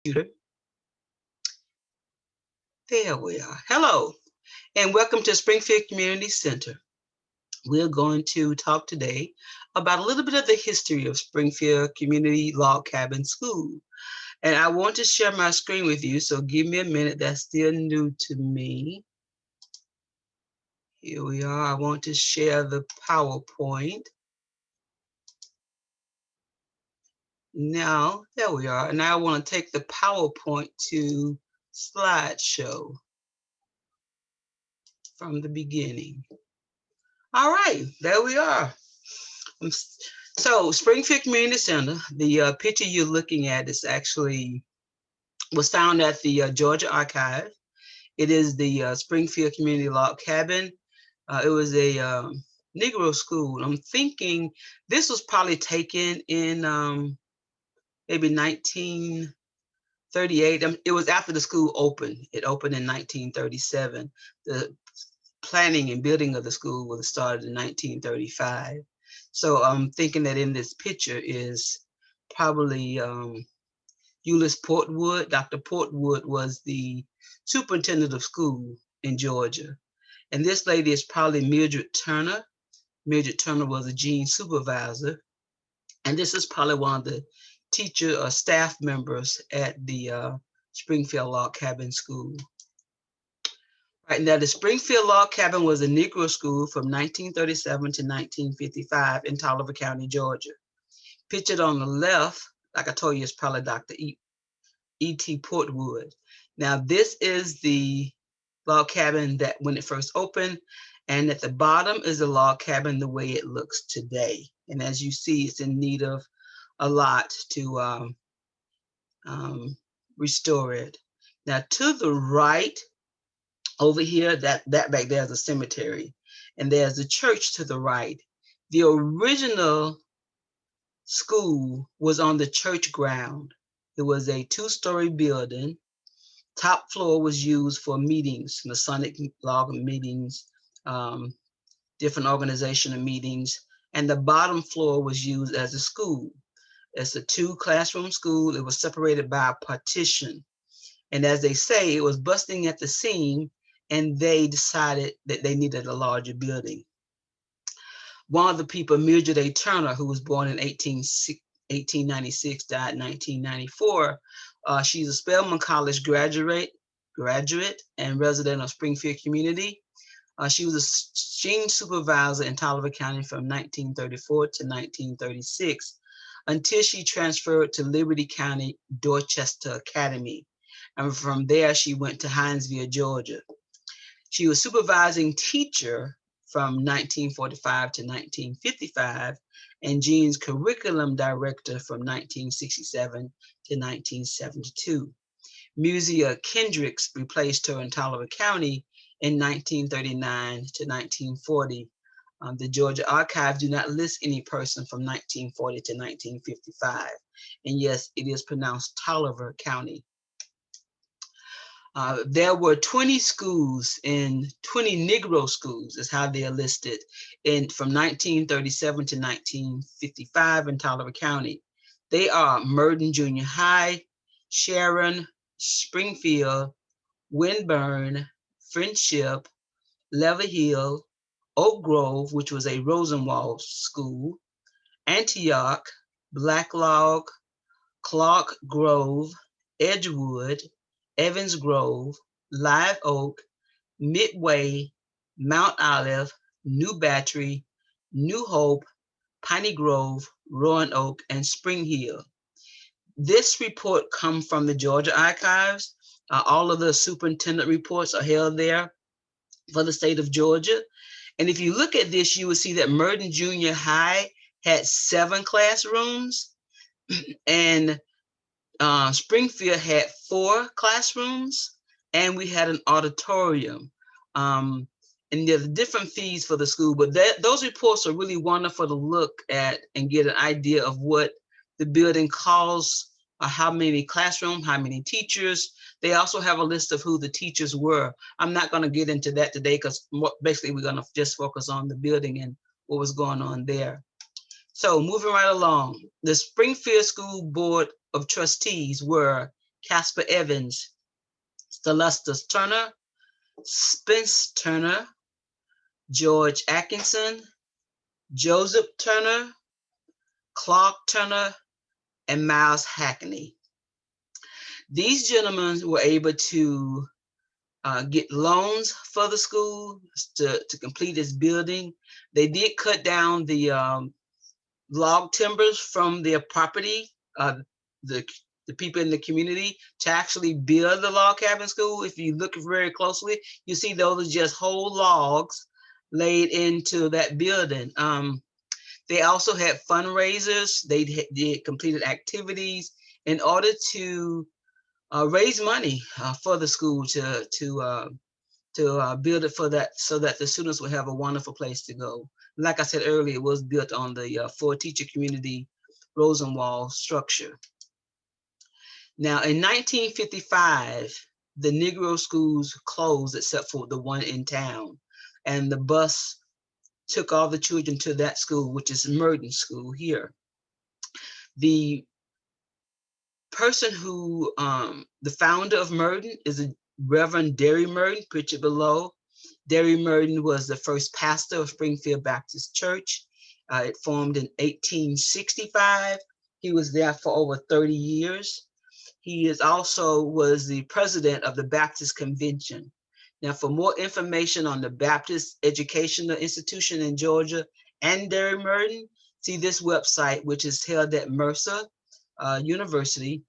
computer. There we are. Hello, and welcome to Springfield Community Center. We're going to talk today about a little bit of the history of Springfield Community Log Cabin School. And I want to share my screen with you, so give me a minute. That's still new to me. Here we are. I want to share the PowerPoint. Now, there we are. Now I want to take the PowerPoint to slideshow from the beginning. All right, there we are. So Springfield Community Center, the picture you're looking at is actually was found at the Georgia Archive. It is the Springfield Community Log Cabin. It was a Negro school. I'm thinking this was probably taken in maybe 1938. It was after the school opened. It opened in 1937. The planning and building of the school was started in 1935. So I'm thinking that in this picture is probably Euless Portwood. Dr. Portwood was the superintendent of school in Georgia. And this lady is probably Mildred Turner. Mildred Turner was a Gene supervisor. And this is probably one of the teacher or staff members at the Springfield Log Cabin School. Right now, the Springfield Log Cabin was a Negro school from 1937 to 1955 in Taliaferro County, Georgia. Pictured on the left, like I told you, is probably Dr. E.T. Portwood. Now, this is the log cabin that when it first opened, and at the bottom is the log cabin the way it looks today. And as you see, it's in need of a lot to restore it. Now, to the right, over here, that back there is a cemetery, and there's a church to the right. The original school was on the church ground. It was a two-story building. Top floor was used for meetings, Masonic log meetings, different organizational meetings, and the bottom floor was used as a school. It's a two-classroom school. It was separated by a partition. And as they say, it was busting at the seam, and they decided that they needed a larger building. One of the people, Mildred A. Turner, who was born in 1896, died in 1994. She's a Spelman College graduate and resident of Springfield Community. She was a Gene supervisor in Taliaferro County from 1934 to 1936 until she transferred to Liberty County Dorchester Academy. And from there, she went to Hinesville, Georgia. She was supervising teacher from 1945 to 1955 and Gene's curriculum director from 1967 to 1972. Musia Kendricks replaced her in Taliaferro County in 1939 to 1940. The Georgia Archive do not list any person from 1940 to 1955. And yes, it is pronounced Taliaferro County. There were 20 schools and 20 Negro schools is how they are listed from 1937 to 1955 in Taliaferro County. They are Merton Junior High, Sharon, Springfield, Winburn, Friendship, Lever Hill, Oak Grove, which was a Rosenwald school, Antioch, Black Log, Clark Grove, Edgewood, Evans Grove, Live Oak, Midway, Mount Olive, New Battery, New Hope, Piney Grove, Roanoke, and Spring Hill. This report comes from the Georgia Archives. All of the superintendent reports are held there for the state of Georgia. And if you look at this, you will see that Merton Junior High had 7 classrooms, and Springfield had 4 classrooms, and we had an auditorium. And there's different fees for the school, but those reports are really wonderful to look at and get an idea of what the building costs, how many classrooms, how many teachers. They also have a list of who the teachers were. I'm not going to get into that today because basically we're going to just focus on the building and what was going on there. So moving right along, the Springfield School Board of Trustees were Casper Evans, Celestus Turner, Spence Turner, George Atkinson, Joseph Turner, Clark Turner, and Miles Hackney. These gentlemen were able to get loans for the school to complete its building. They did cut down the log timbers from their property, the people in the community, to actually build the log cabin school. If you look very closely, you see those are just whole logs laid into that building. They also had fundraisers. They did completed activities in order to raise money for the school to build it for that, so that the students would have a wonderful place to go. Like I said earlier, it was built on the four-teacher community Rosenwald structure. Now, in 1955, the Negro schools closed except for the one in town, and the bus took all the children to that school, which is Merton School here. The person who, the founder of Merton is a Reverend Derry Merton, pictured below. Derry Merton was the first pastor of Springfield Baptist Church. It formed in 1865. He was there for over 30 years. He is also was the president of the Baptist Convention. Now, for more information on the Baptist Educational Institution in Georgia and Derry Merton, see this website, which is held at Mercer University,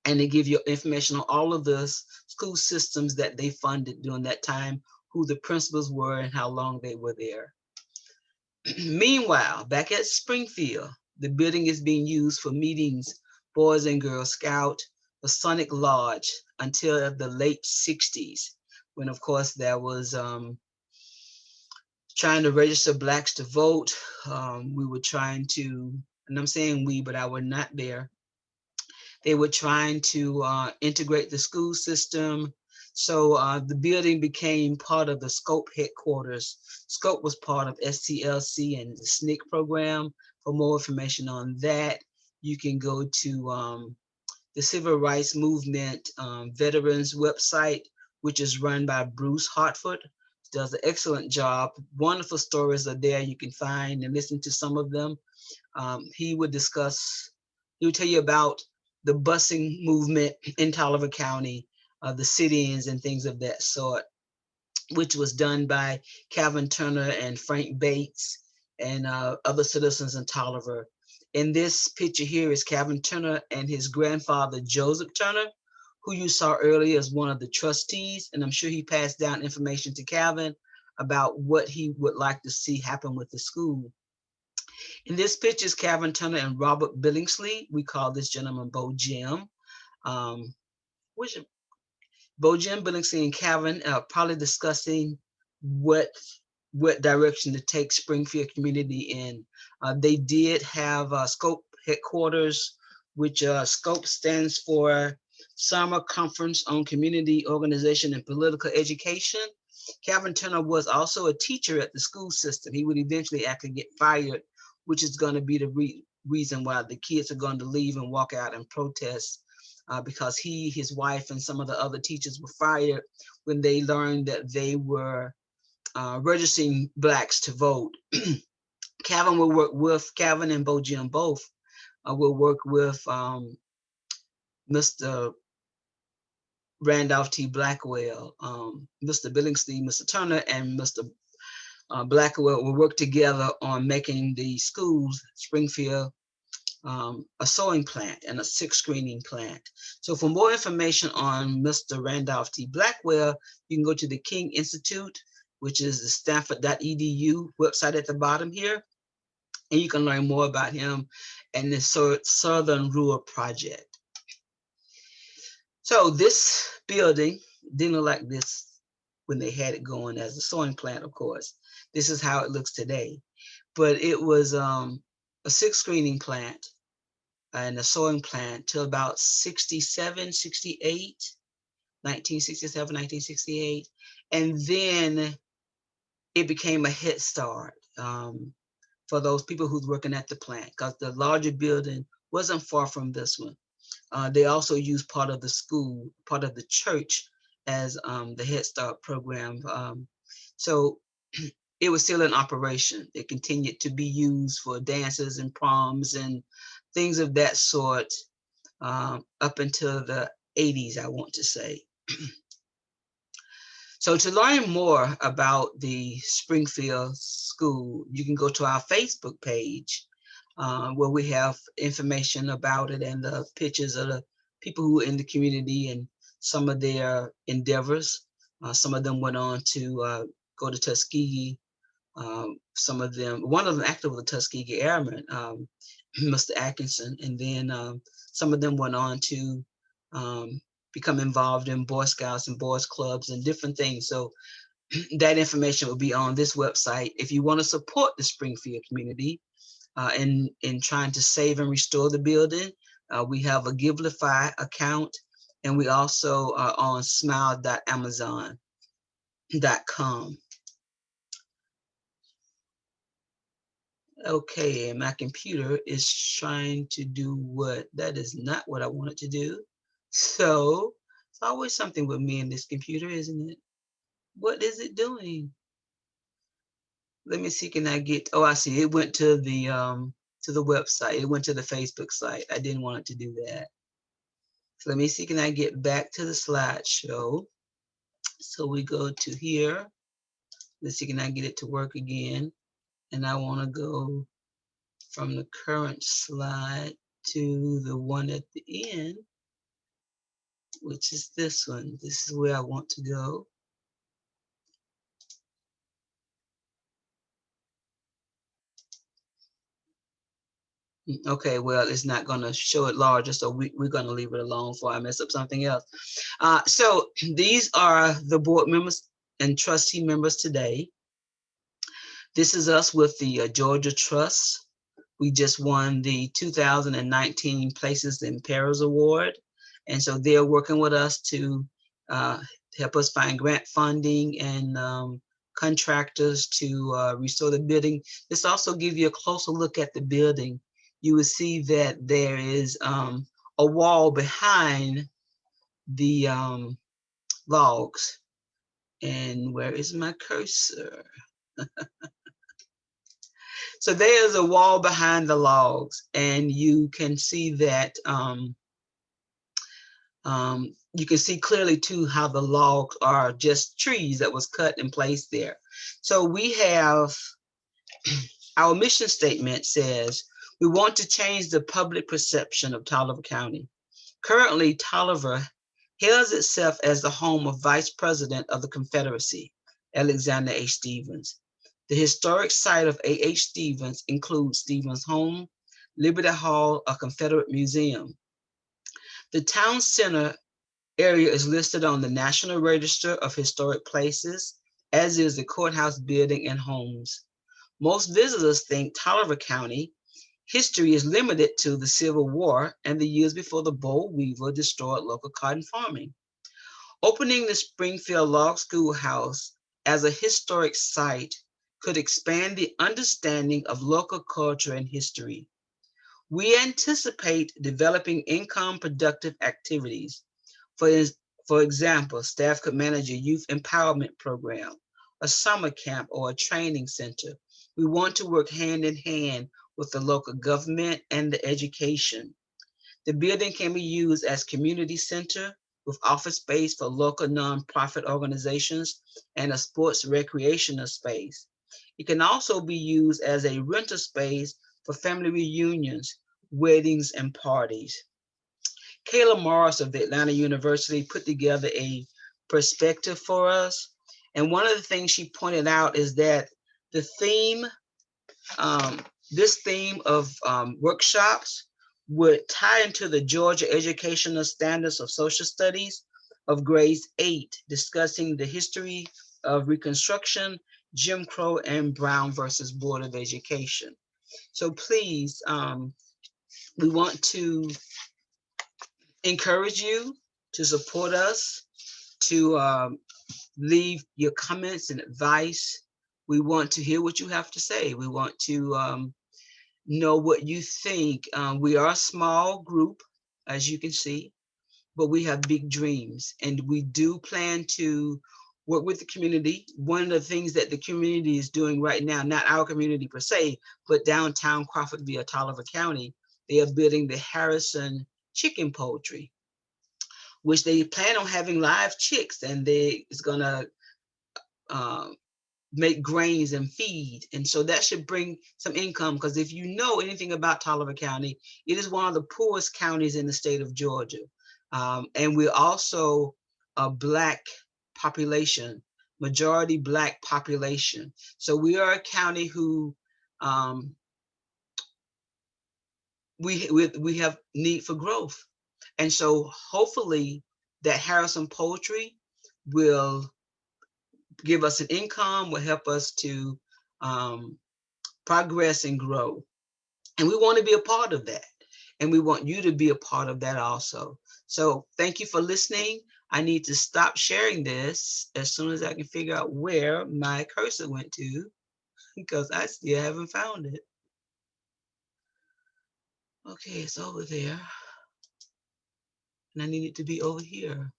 and they give you information on all of the school systems that they funded during that time, who the principals were, and how long they were there. Meanwhile, back at Springfield, the building is being used for meetings, Boys and Girls Scout, the Sonic Lodge, until the late 60s, when, of course, there was trying to register Blacks to vote. We were trying to, and I'm saying we, but I was not there. They were trying to integrate the school system. So the building became part of the SCOPE headquarters. SCOPE was part of STLC and the SNCC program. For more information on that, you can go to the Civil Rights Movement Veterans website, which is run by Bruce Hartford. Does an excellent job. Wonderful stories are there. You can find and listen to some of them. He would tell you about the busing movement in Taliaferro County, the sit-ins and things of that sort, which was done by Calvin Turner and Frank Bates and other citizens in Taliaferro. In this picture here is Calvin Turner and his grandfather, Joseph Turner, who you saw earlier as one of the trustees. And I'm sure he passed down information to Calvin about what he would like to see happen with the school. In this picture is Calvin Turner and Robert Billingsley. We call this gentleman Bo Jim. Bo Jim Billingsley and Calvin are probably discussing what direction to take Springfield Community in. They did have SCOPE headquarters, which SCOPE stands for Summer Conference on Community Organization and Political Education. Calvin Turner was also a teacher at the school system. He would eventually actually get fired, which is going to be the reason why the kids are going to leave and walk out and protest, because he, his wife, and some of the other teachers were fired when they learned that they were registering Blacks to vote. Calvin will work with, Calvin and Bo Jim both will work with Mr. Randolph T. Blackwell, Mr. Billingsley, Mr. Turner, and Mr. Blackwell will work together on making the schools, Springfield, a sewing plant and a sick screening plant. So for more information on Mr. Randolph T. Blackwell, you can go to the King Institute, which is the stanford.edu website at the bottom here, and you can learn more about him and the Southern Rural Project. So this building didn't look like this when they had it going as a sewing plant, of course. This is how it looks today. But it was a sick screening plant and a sewing plant till about 67, 68, 1967, 1968. And then it became a head start for those people who's working at the plant, because the larger building wasn't far from this one. They also use part of the school, part of the church as the Head Start program. So it was still in operation. It continued to be used for dances and proms and things of that sort up until the 80s, I want to say. So to learn more about the Springfield School, you can go to our Facebook page where we have information about it and the pictures of the people who are in the community and some of their endeavors. Some of them went on to go to Tuskegee. Some of them, one of them actually was a Tuskegee Airman, Mr. Atkinson, and then some of them went on to become involved in Boy Scouts and Boys Clubs and different things. So that information will be on this website. If you want to support the Springfield community in trying to save and restore the building, we have a Givelify account, and we also are on smile.amazon.com. Okay, and my computer is trying to do what? That is not what I wanted to do. So it's always something with me and this computer, isn't it? What is it doing? Let me see, can I get, oh, I see, it went to the website. It went to the Facebook site. I didn't want it to do that. So let me see, can I get back to the slideshow? So we go to here. Let's see, can I get it to work again? And I want to go from the current slide to the one at the end, which is this one. This is where I want to go. Okay, well, it's not going to show it larger, so we're going to leave it alone before I mess up something else. So these are the board members and trustee members today. This is us with the Georgia Trust. We just won the 2019 Places in Perils Award. And so they're working with us to help us find grant funding and contractors to restore the building. This also gives you a closer look at the building. You will see that there is a wall behind the logs. And where is my cursor? So there's a wall behind the logs, and you can see that you can see clearly too how the logs are just trees that was cut and placed there. So we have our mission statement says we want to change the public perception of Taliaferro County. Currently, Taliaferro hails itself as the home of Vice President of the Confederacy, Alexander H. Stephens. The historic site of A.H. Stephens includes Stephens' home, Liberty Hall, a Confederate museum. The town center area is listed on the National Register of Historic Places, as is the courthouse building and homes. Most visitors think Taliaferro County history is limited to the Civil War and the years before the boll weevil destroyed local cotton farming. Opening the Springfield Log Schoolhouse as a historic site could expand the understanding of local culture and history. We anticipate developing income productive activities. For example, staff could manage a youth empowerment program, a summer camp, or a training center. We want to work hand in hand with the local government and the education. The building can be used as community center with office space for local nonprofit organizations and a sports recreational space. It can also be used as a rental space for family reunions, weddings, and parties. Kayla Morris of the Atlanta University put together a perspective for us. And one of the things she pointed out is that the theme, this theme of workshops would tie into the Georgia Educational Standards of Social Studies of grades 8, discussing the history of Reconstruction, Jim Crow, and Brown versus Board of Education. So please, we want to encourage you to support us, to leave your comments and advice. We want to hear what you have to say. We want to know what you think. We are a small group. as you can see, but we have big dreams, and we do plan to work with the community. One of the things that the community is doing right now, not our community per se, but downtown Crawfordville, Taliaferro County, they are building the Harrison chicken poultry, which they plan on having live chicks, and it's gonna make grains and feed. And so that should bring some income, because if you know anything about Taliaferro County, it is one of the poorest counties in the state of Georgia. And we're also a Black population, majority Black population. So we are a county who we have need for growth. And so hopefully that Harrison poultry will give us an income, will help us to progress and grow. And we want to be a part of that. And we want you to be a part of that also. So thank you for listening. I need to stop sharing this as soon as I can figure out where my cursor went to, because I still haven't found it. Okay, it's over there. And I need it to be over here,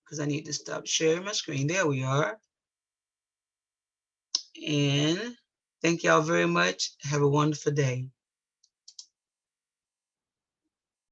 because I need to stop sharing my screen. There we are. And thank y'all very much. Have a wonderful day.